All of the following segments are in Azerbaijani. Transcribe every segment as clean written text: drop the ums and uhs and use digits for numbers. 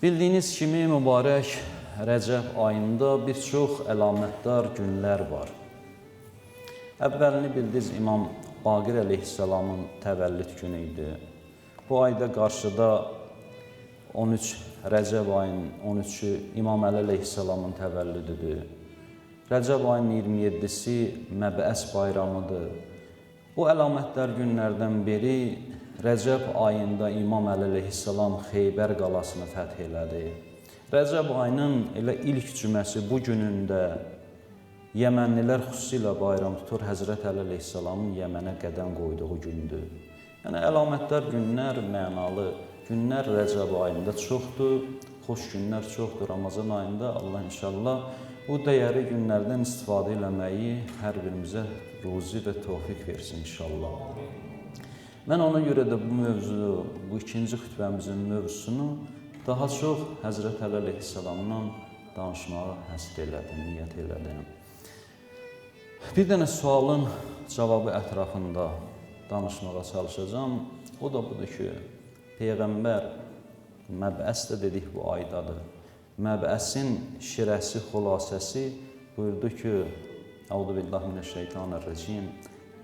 Bildiyiniz kimi mübarək Rəcəb ayında bir çox əlamətdar günlər var. Əvvəlini bildiniz İmam Baqir əleyhissalamın təvəllüd günü idi. Bu ayda qarşıda 13 Rəcəb ayının 13-ü İmam Əli əleyhissalamın təvəllüdüdür. Rəcəb ayının 27-si Məbəəs bayramıdır. Bu əlamətdar günlərdən biri Rəcəb ayında İmam Əli əleyhissalam Xeybər qalasını fəth elədi. Rəcəb ayının elə ilk cüməsi bu günündə Yəmənlilər xüsusilə bayram tutur, Həzrət Əli əleyhissalamın Yəmənə qədəm qoyduğu gündür. Yəni, əlamətdar günlər, mənalı günlər Rəcəb ayında çoxdur, xoş günlər çoxdur. Ramazan ayında Allah inşallah bu dəyərli günlərdən istifadə eləməyi hər birimizə ruzi və tövfiq versin inşallah. Mən ona görə də bu mövzu, bu ikinci xütbəmizin mövzusunu daha çox Həzrət Əli əleyhissalamdan danışmağa həsr elədim, niyyət elədim. Bir dənə sualın cavabı ətrafında danışmağa çalışacağım. O da budur ki, Peyğəmbər Məbəəs də dedik bu aydadır. Məbəəsin şirəsi, xülasəsi buyurdu ki, Euzubillahimineşşeytanirracim.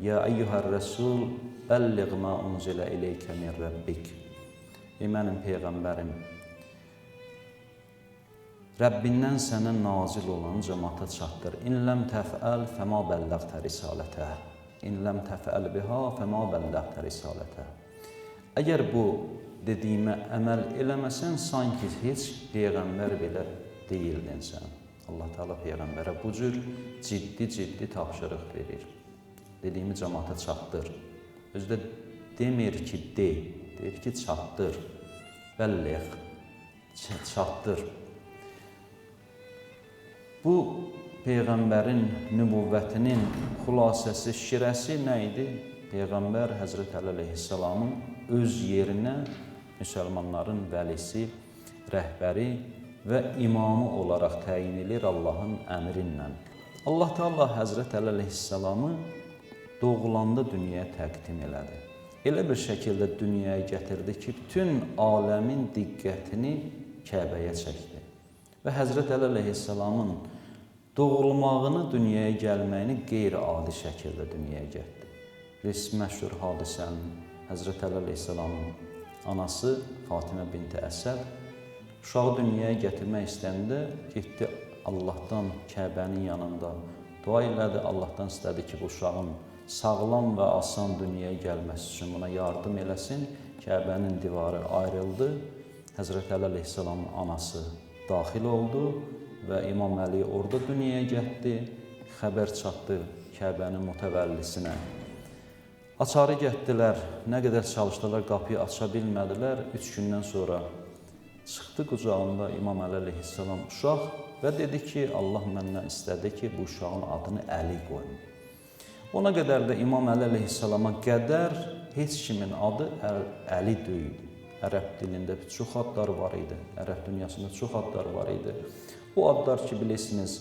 Ya eyyuhər rəsul, bəlliğ ma unzilə ileykə min Rəbbik. Ey mənim Peyğəmbərim, Rəbbindən sənə nazil olan cəmaata çatdır. İn ləm təfəl fəma bəlləğtə risalətə. İn ləm təfəl biha fəma bəlləğtə risalətə. Əgər bu dediyimə əməl eləməsən, sanki heç Peyğəmbər belə deyildin sən. Allah Teala Peyğəmbərə bu cür ciddi tapşırıq verir. Dediyimi cəmaata çatdır. Özdə demir ki, deyir ki, çatdır. Bəlliğ, çatdır. Bu, Peyğəmbərin nübüvvətinin xülasəsi, şirəsi nə idi? Peyğəmbər Həzrət Əli əleyhissalamın öz yerinə müsəlmanların vəlisi, rəhbəri və imamı olaraq təyin edir Allahın əmrinlə. Allah Teala Həzrət Əli əleyhissalamı doğulanda dünyaya təqdim elədi. Elə bir şəkildə dünyaya gətirdi ki, bütün aləmin diqqətini Kəbəyə çəkdi. Və Həzrət Əli əleyhissalamın doğulmağını, dünyaya gəlməyini qeyri-adi şəkildə dünyaya getdi. Biz məşhur hadisənin Həzrət Əli əleyhissalamın anası Fatimə binti Əsəd uşağı dünyaya gətirmək istəyəndə getdi Allahdan Kəbənin yanında dua elədi. Allahdan istədi ki, bu uşağın sağlam və asan dünyaya gəlməsi üçün buna yardım eləsin. Kəbənin divarı ayrıldı. Həzrət Əli əleyhissalamın anası daxil oldu və İmam Əli orada dünyaya getdi. Xəbər çatdı Kəbənin mütəvəllisinə. Açarı getdilər, nə qədər çalışdılar, qapıyı aça bilmədilər. 3 gündən sonra çıxdı qucağında İmam Əli əleyhissalam uşaq və dedi ki, Allah məndən istədi ki, bu uşağın adını Əli qoyun. Ona qədər də İmam Əli əleyhissalama qədər heç kimin adı Əli deyildi. Ərəb dilində çox adlar var idi, ərəb dünyasında çox adlar var idi. Bu adlar ki, bilirsiniz,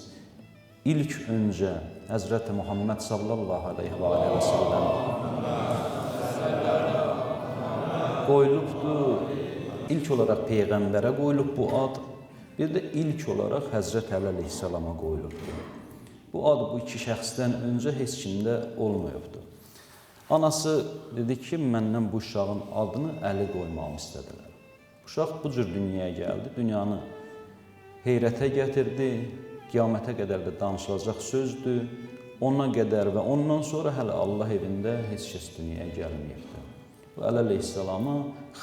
ilk öncə Həzrəti Muhammed sallallahu aleyhi və səlləm qoyulubdur. İlk olaraq Peyğəmbərə qoyulub bu ad, bir də ilk olaraq Həzrət Əli əleyhissalama qoyulubdur. Bu ad bu iki şəxsdən öncə heç kimdə olmayıbdır. Anası dedi ki, məndən bu uşağın adını Əli qoymağımı istədilər. Uşaq bu cür dünyaya gəldi, dünyanı heyrətə gətirdi, qiyamətə qədər də danışılacaq sözdür. Ona qədər və ondan sonra hələ Allah evində heç kəs dünyaya gəlməyibdir. Bu Əli əleyhissalama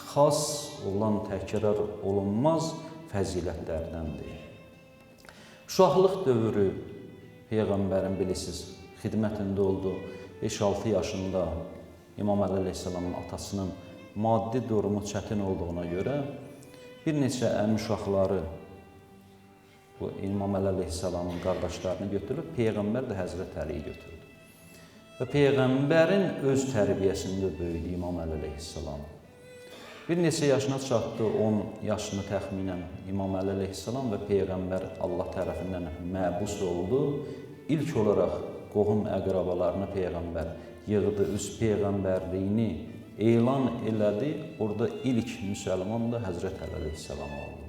xas olan təkrar olunmaz fəzilətlərdəndir. Uşaqlıq dövrü Peyğəmbərin bilirsiniz, xidmətində oldu. 5-6 yaşında İmam Əli əleyhissalamın atasının maddi durumu çətin olduğuna görə bir neçə əmi uşaqları bu İmam Əli əleyhissalamın qardaşlarını götürüb, Peyğəmbər də Həzrət Əliyi götürdü. Və Peyğəmbərin öz tərbiyəsində böyüdü İmam Əli əleyhissalam. Bir neçə yaşına çatdı, 10 yaşını təxminən İmam Əli əleyhissalam və Peyğəmbər Allah tərəfindən məbus oldu. İlk olaraq qohum əqrabalarını Peyğəmbər yığdı, öz Peyğəmbərliyini elan elədi. Orada ilk müsəlman da Həzrət Əli əleyhissalam oldu.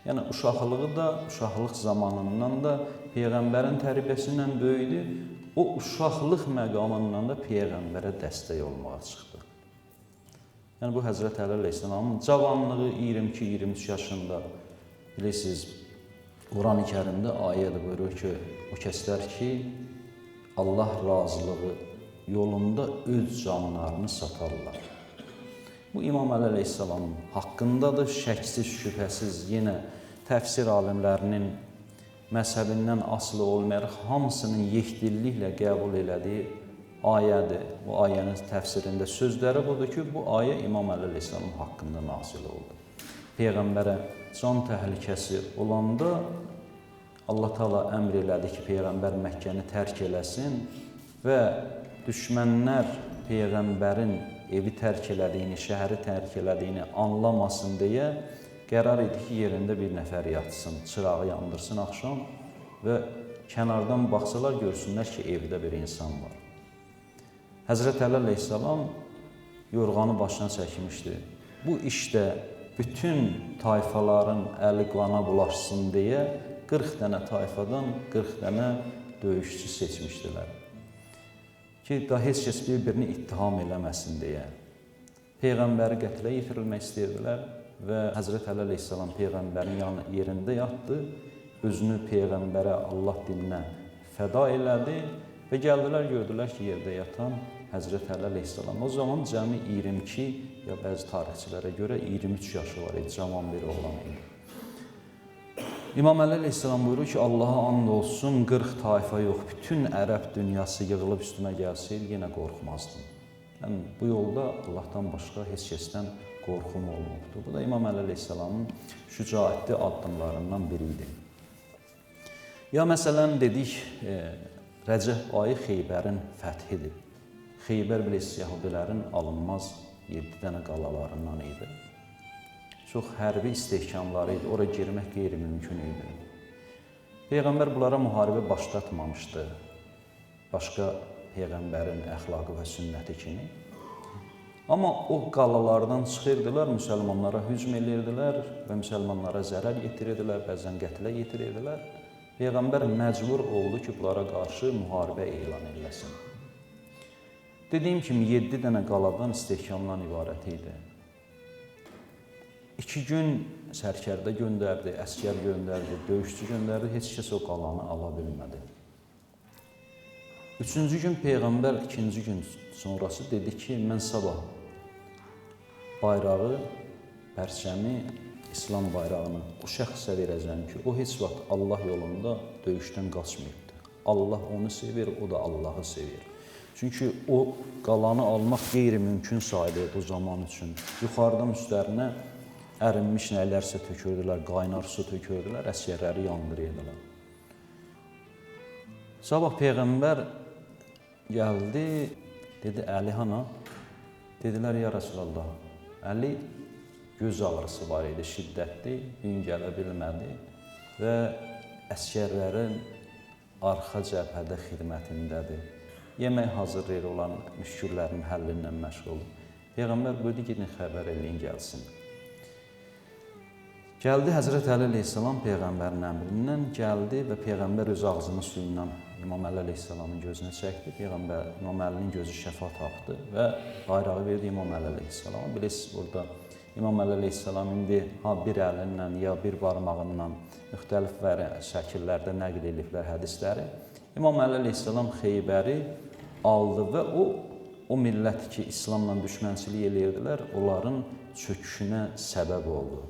Yəni uşaqlığı da, uşaqlıq zamanından da Peyğəmbərin tərbiyəsindən böyüdü. O uşaqlıq məqamından da Peyğəmbərə dəstək olmağa çıxdı. Yəni bu Həzrət Əli əleyhissalamın cavanlığı 22-23 yaşında, bilirsiniz, Quran-ı Kərimdə ayədə buyurur ki, o kəslər ki, Allah razılığı yolunda öz canlarını satarlar. Bu İmam Əli əleyhissalam haqqındadır, şəksiz, şübhəsiz, yenə təfsir alimlərinin məzhəbindən asılı olmayaraq hamısının yekdilliklə qəbul elədiyi ayədir. Bu ayənin təfsirində sözləri budur ki, bu ayə İmam Əli əleyhissalam haqqında nazil oldu. Peyğəmbərə can təhlükəsi olanda Allah Taala əmr elədi ki, Peyğəmbər Məkkəni tərk eləsin və düşmənlər Peyğəmbərin evi tərk elədiyini, şəhəri tərk elədiyini anlamasın deyə qərar idi ki, yerində bir nəfər yatsın, çırağı yandırsın axşam və kənardan baxsalar görsünlər ki, evdə bir insan var. Həzrət Əli əleyhissalam yorğanı başına çəkmişdi. Bu işdə bütün tayfaların əli qana bulaşsın deyə 40 dənə tayfadan 40 dənə döyüşçü seçmişdilər ki, daha heç kəs bir-birini ittiham eləməsin deyə. Peyğəmbəri qətlə yetirilmək istəyirdilər və Həzrət Əli əleyhissalam Peyğəmbərin yerində yatdı, özünü Peyğəmbərə, Allah dininə fəda elədi və gəldilər, gördülər ki, yerdə yatan Həzrət Əli əleyhissalam. O zaman cəmi 22, ya bəzi tarixçilərə görə 23 yaşı var idi, cavan bir oğlan idi. İmam Əli əleyhissalam buyurur ki, Allaha and olsun, 40 tayfa yox, bütün ərəb dünyası yığılıb üstümə gəlsəydi, yenə qorxmazdım. Yəni, bu yolda Allahdan başqa heç kəsdən qorxum olmubdur. Bu da İmam Əli əleyhissalamın şücaətli addımlarından biri idi. Ya məsələn, dedik, Rəcəb ayı Xeybərin fəthidir. Xeybər bilirsiniz, Yahudilərin alınmaz 7 dənə qalalarından idi. Çox hərbi istehkamları idi, ora girmək qeyri-mümkün idi. Peyğəmbər bunlara müharibə başlatmamışdı, başqa Peyğəmbərin əxlaqı və sünnəti kimi. Amma o qalalardan çıxırdılar, müsəlmanlara hücum edirdilər və müsəlmanlara zərər yetirirdilər, bəzən qətlə yetirirdilər. Peyğəmbər məcbur oldu ki, bunlara qarşı müharibə elan eləsin. Dediyim kimi, 7 dənə qaladan istehkamdan ibarət idi. 2 gün sərkərdə göndərdi, əskər göndərdi, döyüşçü göndərdi, heç kəs o qalanı ala bilmədi. 3-cü gün Peyğəmbər 2-ci gün sonrası dedi ki, mən sabah bayrağı, pərçəmi, İslam bayrağını o şəxsə verəcəm ki, o heç vaxt Allah yolunda döyüşdən qaçmayıbdır. Allah onu sevir, o da Allahı sevir. Çünki o qalanı almaq qeyri-mümkün sayılırdı o zaman üçün. Yuxarıdan üstlərinə ərinmiş nələrsə tökürdülər, qaynar su tökürdülər, əsgərləri yandırırdılar. Sabah Peyğəmbər gəldi, dedi, Əli hana? Dedilər, ya Rasulallah, Əli göz ağrısı var idi, şiddətli, gün gələ bilmədi və əsgərlərin arxa cəbhədə xidmətindədir. Yemək hazırlayır olan müşküllərin həllindən məşğul. Peyğəmbər buyurdu, gidin xəbər eləyin gəlsin. Gəldi Həzrət Əli əleyhissalam Peyğəmbərin əmrindən gəldi və Peyğəmbər öz ağzını suyundan İmam Əli əleyhissalamın gözünə çəkdi. Peyğəmbər İmam Əlinin gözü şəfa tapdı və bayrağı verdi İmam Əli əleyhissalama. Bilirsiniz, burada İmam Əli əleyhissalam indi bir əlinlə ya bir barmağından müxtəlif şəkillərdə nəql ediblər hədisləri. İmam Əli əleyhissalam Xeybəri aldı və o milləti ki, İslamla düşmənçilik edirdilər, onların çöküşünə səbəb oldu.